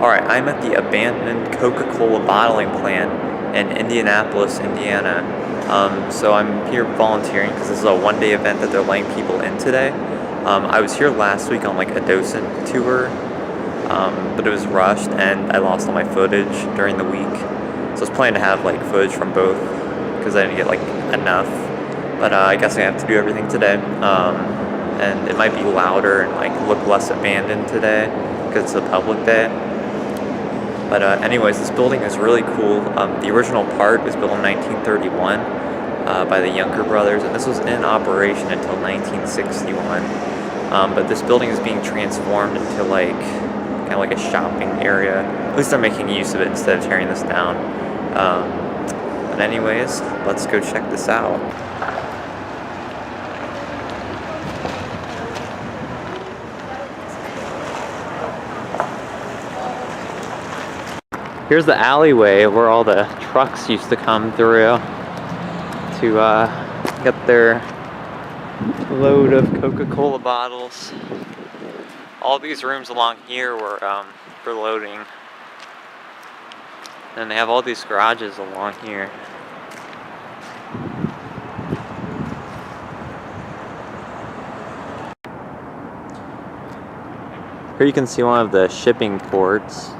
Alright, I'm at the abandoned Coca-Cola bottling plant in Indianapolis, Indiana. So I'm here volunteering because this is a one-day event that they're letting people in today. I was here last week on like a docent tour, but it was rushed and I lost all my footage during the week. So I was planning to have like footage from both because I didn't get like enough. But I guess I have to do everything today. And it might be louder and like look less abandoned today because it's a public day. But anyways, this building is really cool. The original part was built in 1931 by the Younger brothers, and this was in operation until 1961. But this building is being transformed into like kind of like a shopping area. At least they're making use of it instead of tearing this down. But anyways, let's go check this out. Here's the alleyway where all the trucks used to come through to get their load of Coca-Cola bottles. All these rooms along here were for loading. And they have all these garages along here. Here you can see one of the shipping ports.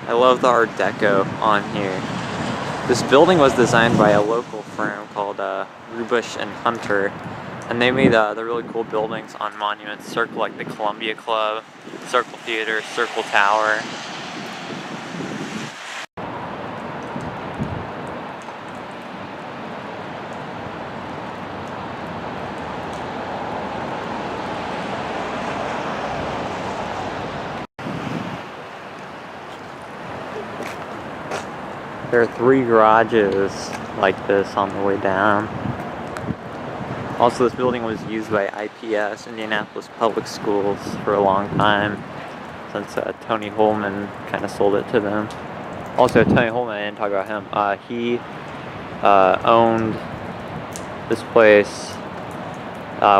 I love the Art Deco on here. This building was designed by a local firm called Rubush and Hunter, and they made the really cool buildings on monuments, Circle, like the Columbia Club, Circle Theater, Circle Tower. There are 3 garages like this on the way down. Also, this building was used by IPS, Indianapolis Public Schools, for a long time, since Tony Holman kind of sold it to them. Also, Tony Holman, I didn't talk about him. He owned this place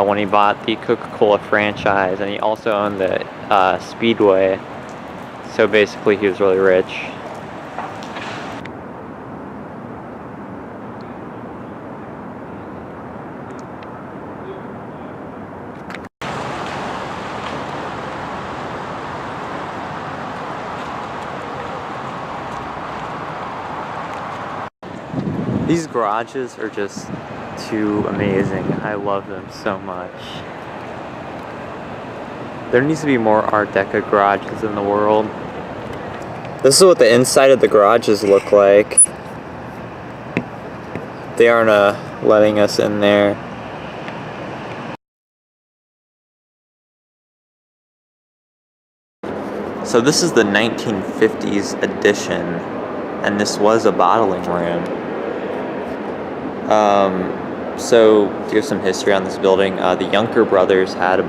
when he bought the Coca-Cola franchise, and he also owned the Speedway. So basically, he was really rich. These garages are just too amazing. I love them so much. There needs to be more Art Deco garages in the world. This is what the inside of the garages look like. They aren't letting us in there. So this is the 1950s edition, and this was a bottling room. So to give some history on this building, the Younger brothers had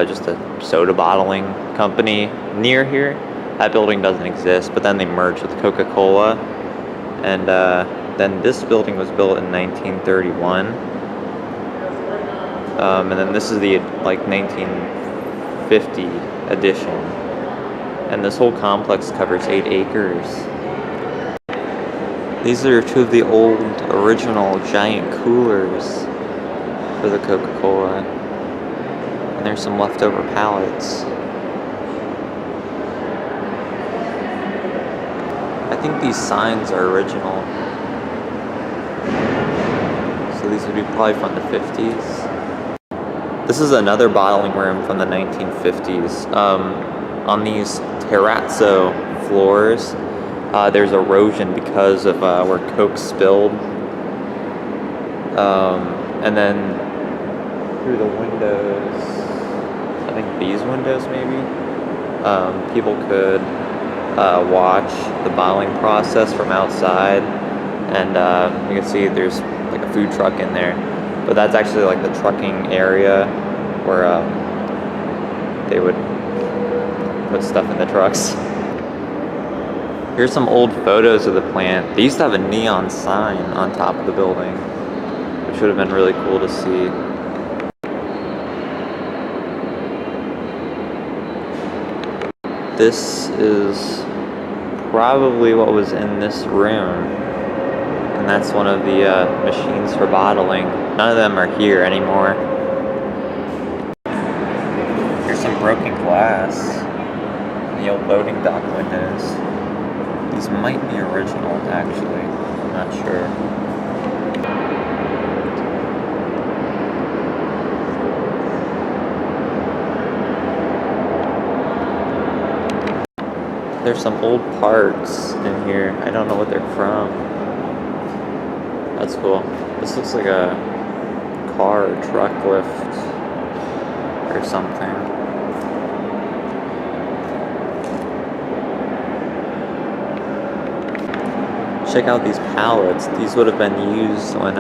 just a soda bottling company near here. That building doesn't exist, but then they merged with Coca-Cola, and then this building was built in 1931, and then this is the like 1950 edition, and this whole complex covers 8 acres. These are 2 of the old original giant coolers for the Coca-Cola. And there's some leftover pallets. I think these signs are original. So these would be probably from the 50s. This is another bottling room from the 1950s. On these terrazzo floors, there's erosion because of where Coke spilled. And then through the windows, I think these windows maybe, people could watch the bottling process from outside. And you can see there's like a food truck in there. But that's actually like the trucking area where they would put stuff in the trucks. Here's some old photos of the plant. They used to have a neon sign on top of the building, which would have been really cool to see. This is probably what was in this room, and that's one of the machines for bottling. None of them are here anymore. Here's some broken glass, the old loading dock windows. These might be original, actually. I'm not sure. There's some old parts in here. I don't know what they're from. That's cool. This looks like a car or truck lift or something. Check out these pallets. These would have been used when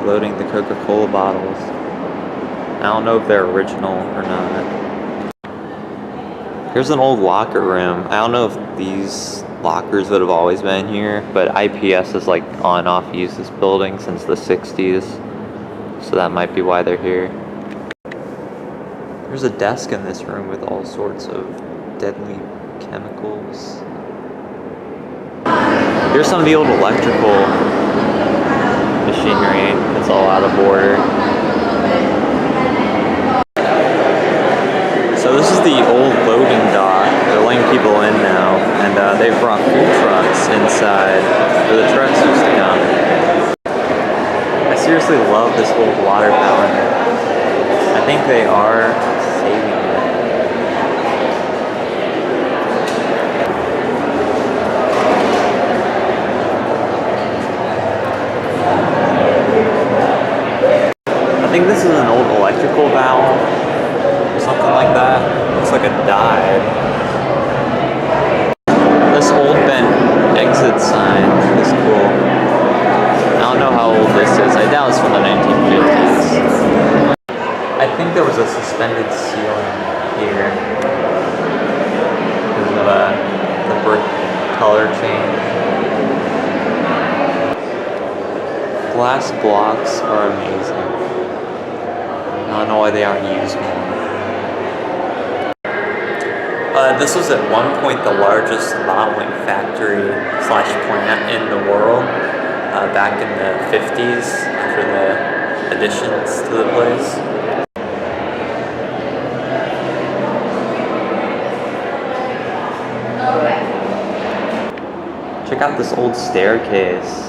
loading the Coca-Cola bottles. I don't know if they're original or not. Here's an old locker room. I don't know if these lockers would have always been here, but IPS has like on and off used this building since the 60s. So that might be why they're here. There's a desk in this room with all sorts of deadly chemicals. Here's some of the old electrical machinery. It's all out of order. So this is the old loading dock. They're letting people in now, and they've brought food trucks inside where the trucks used to come. I seriously love this old water fountain. I think they are saving it. I think this is an old electrical valve or something like that. Looks like it died. This old bent exit sign is cool. I don't know how old this is. I doubt it's from the 1950s. I think there was a suspended ceiling here because of the brick color change. Glass blocks are amazing. I don't know why they aren't used more. This was at one point the largest bottling factory / plant in the world back in the 50s after the additions to the place. Check out this old staircase.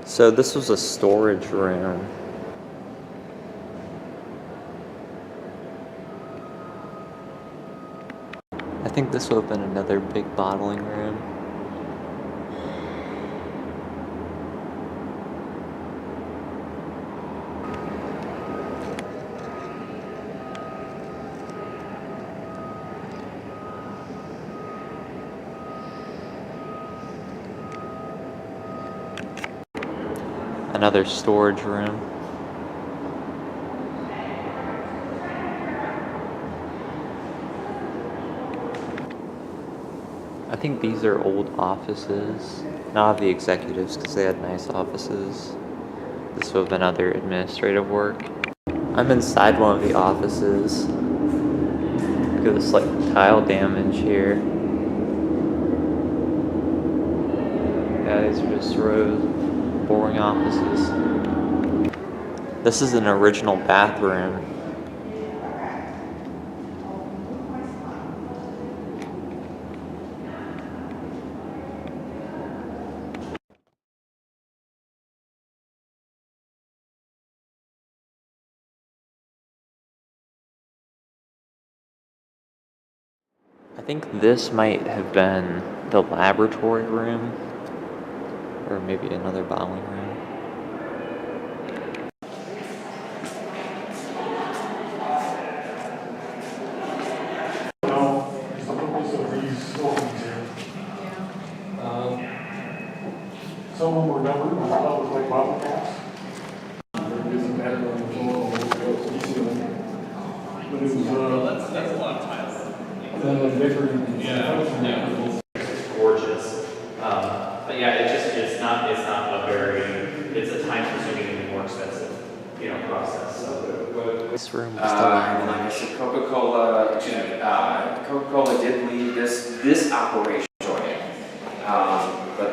So this was a storage room. I think this would have been another big bottling room. Another storage room. I think these are old offices. Not of the executives because they had nice offices. This would have been other administrative work. I'm inside one of the offices. Look at this like tile damage here. Yeah, these are just rows. Boring offices. This is an original bathroom. I think this might have been the laboratory room. Or maybe another bottling room. No, it's the purpose of these were numbered, and stuff was like bottle caps. There is a pattern on the floor, all the ceiling. But it was, That's a lot of time. bigger than. It's gorgeous. But yeah, it's not a very, it's a time consuming and more expensive, process. So This room is still So Coca-Cola did leave this operation joining. But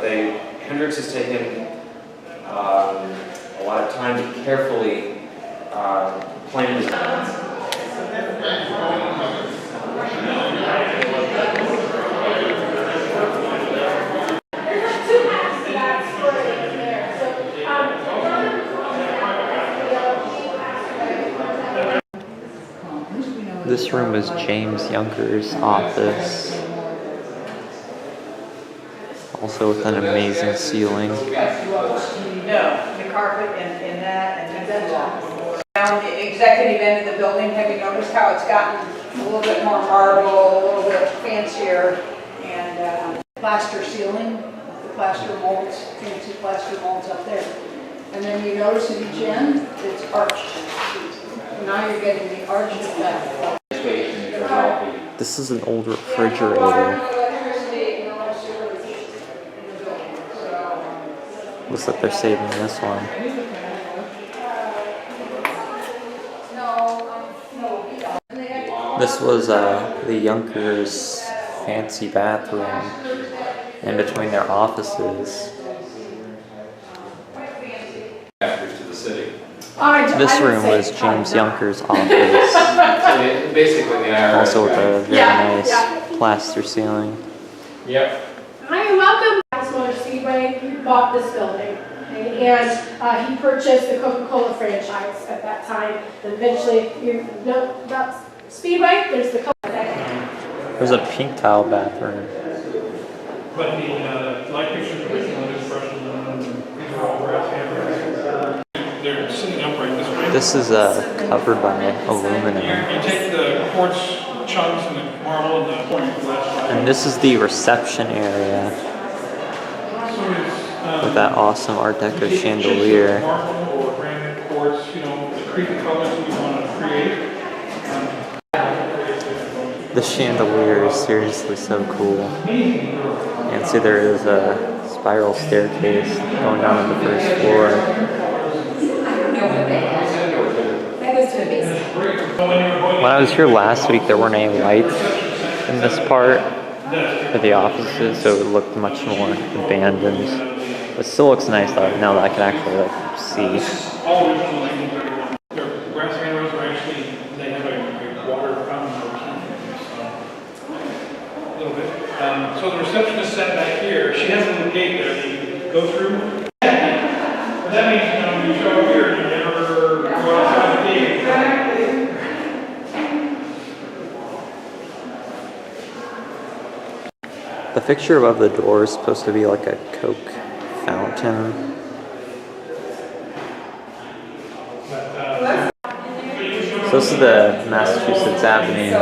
Hendrix has taken a lot of time to carefully plan this. This room is James Younker's office. Also with an amazing ceiling. No, the carpet and that, and then down the executive end of the building, have you noticed how it's gotten a little bit more marble, a little bit fancier, and plaster ceiling, the plaster molds, fancy plaster molds up there. And then you notice at each end, it's arched. Now you're getting the arched effect. This is an old refrigerator. Looks like they're saving this one. This was the Younker's fancy bathroom in between their offices. This room was James Younker's office. Also with a very nice plaster ceiling. Yep. Hi and welcome. Motor Speedway bought this building, and he purchased the Coca-Cola franchise at that time. And eventually, that's Speedway. There's the Coca. There's a pink tile bathroom. But the light pictures original is brushes on them, these are all brass hammers. They're sitting upright this way. This is covered by aluminum. You take the quartz chunks and the marble and the point glass. And this is the reception area with that awesome Art Deco chandelier. Marble or granite quartz, the creepy colors that you want to create. The chandelier is seriously so cool. And see there is a spiral staircase going down to the first floor. When I was here last week, there weren't any lights in this part of the offices, so it looked much more abandoned. It still looks nice though, now that I can actually see. All original 1931. Their brass handrails are actually, they have a water fountain or something. A little bit. So the receptionist sat back here. She has a little gate there that you go through. But that means, you show up here and you never go outside the gate. The fixture above the door is supposed to be like a Coke fountain. So this is the Massachusetts Avenue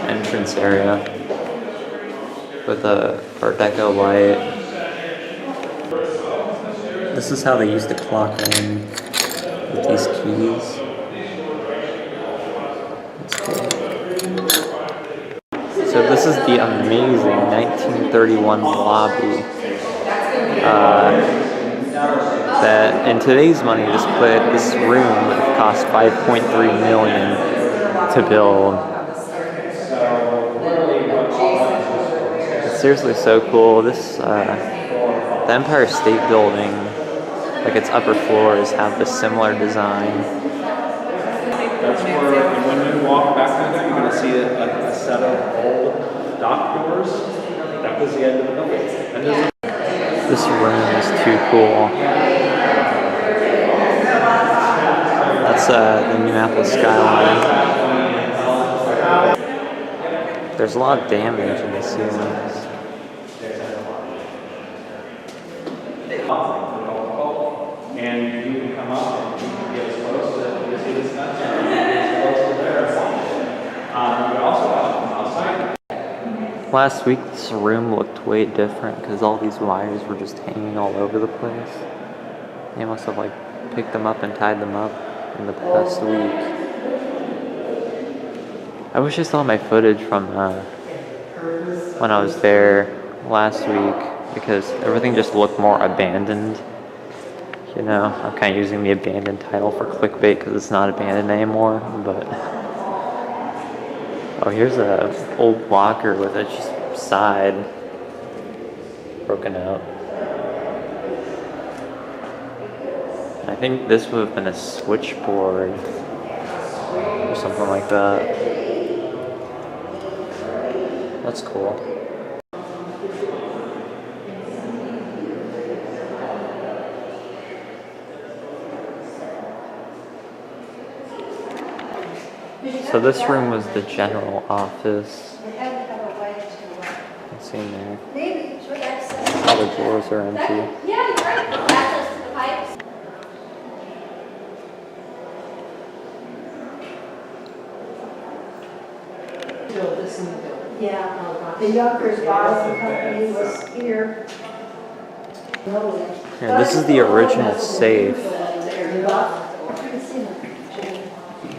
entrance area with a Art Deco light. This is how they used to clock in with these keys. That's cool. So this is the amazing 1931 lobby. That in today's money, this room cost $5.3 million to build. It's seriously so cool. This the Empire State Building, like its upper floors, have this similar design. That's where, when you walk back through there, you're going to see a set of old dock doors. That was the end of the building. And This room is too cool. That's the Indianapolis skyline. There's a lot of damage in the ceilings. And you can come up and you can get as close to you see this nuts as close to there. You also have outside. last week this room looked way different because all these wires were just hanging all over the place. They must have like picked them up and tied them up in the past week. I wish I saw my footage from when I was there last week because everything just looked more abandoned. You know, I'm kind of using the abandoned title for clickbait because it's not abandoned anymore, but... Oh, here's a old locker with its side broken out. I think this would have been a switchboard or something like that. That's cool. So this room was the general office. Let's see in there. All the drawers are empty. Yeah, you're right. Access to the pipes. Yeah, the Yonkers Bottling Company was here. Yeah, this is the original safe.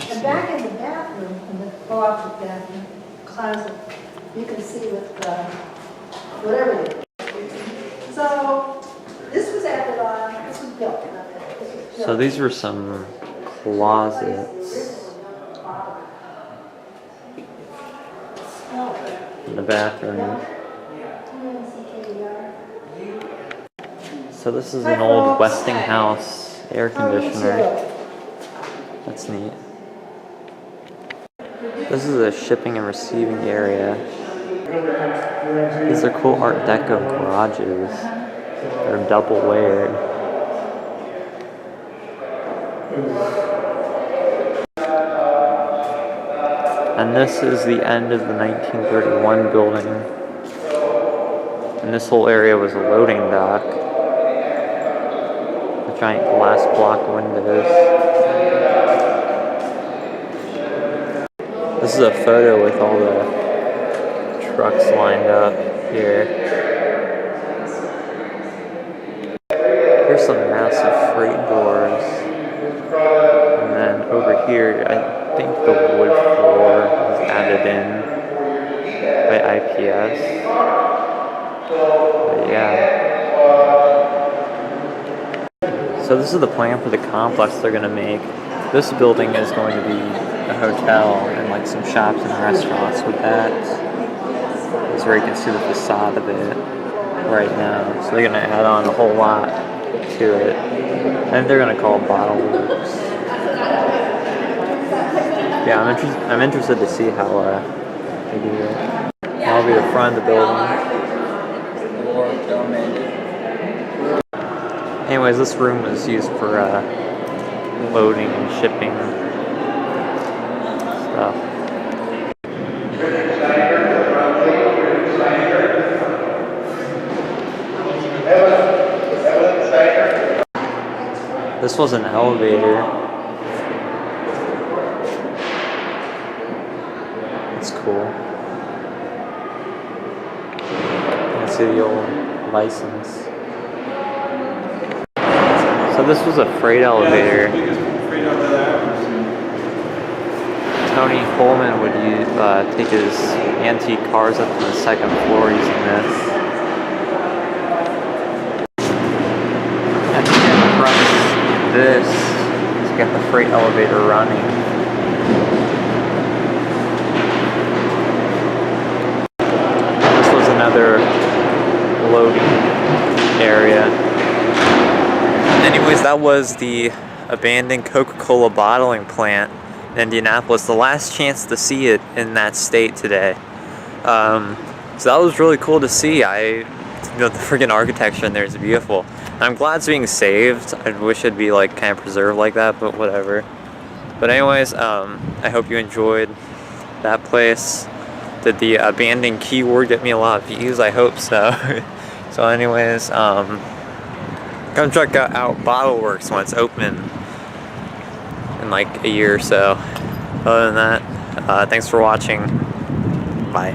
And back in the bathroom, in the closet bathroom, closet, you can see with whatever it is. So, this was added on, this was built. So these were some closets in the bathroom. So this is an old Westinghouse air conditioner. That's neat. This is a shipping and receiving area. These are cool Art Deco garages. They're double layered. And this is the end of the 1931 building. And this whole area was a loading dock. The giant glass block windows. This is a photo with all the trucks lined up here. Here's some massive freight doors. And then over here, I think the wood floor was added in by IPS. But yeah. So this is the plan for the complex they're going to make. This building is going to be a hotel and like some shops and restaurants with that. This is where you can see the facade of it right now. So they're going to add on a whole lot to it. And they're going to call it Bottle Works. Yeah, I'm interested to see how they do it. That'll be the front of the building. Anyways, this room was used for loading and shipping stuff. This was an elevator. It's cool. You can see the old license. So this was a freight elevator. Tony Coleman would take his antique cars up to the second floor using this. And he runs this to get the freight elevator running. This was another loading area. Anyways, that was the abandoned Coca-Cola bottling plant in Indianapolis. The last chance to see it in that state today. So that was really cool to see. The freaking architecture in there is beautiful. I'm glad it's being saved. I wish it'd be like kind of preserved like that, but whatever. But anyways, I hope you enjoyed that place. Did the abandoned keyword get me a lot of views? I hope so. So anyways, come check out Bottle Works when it's open in like a year or so. Other than that, thanks for watching. Bye.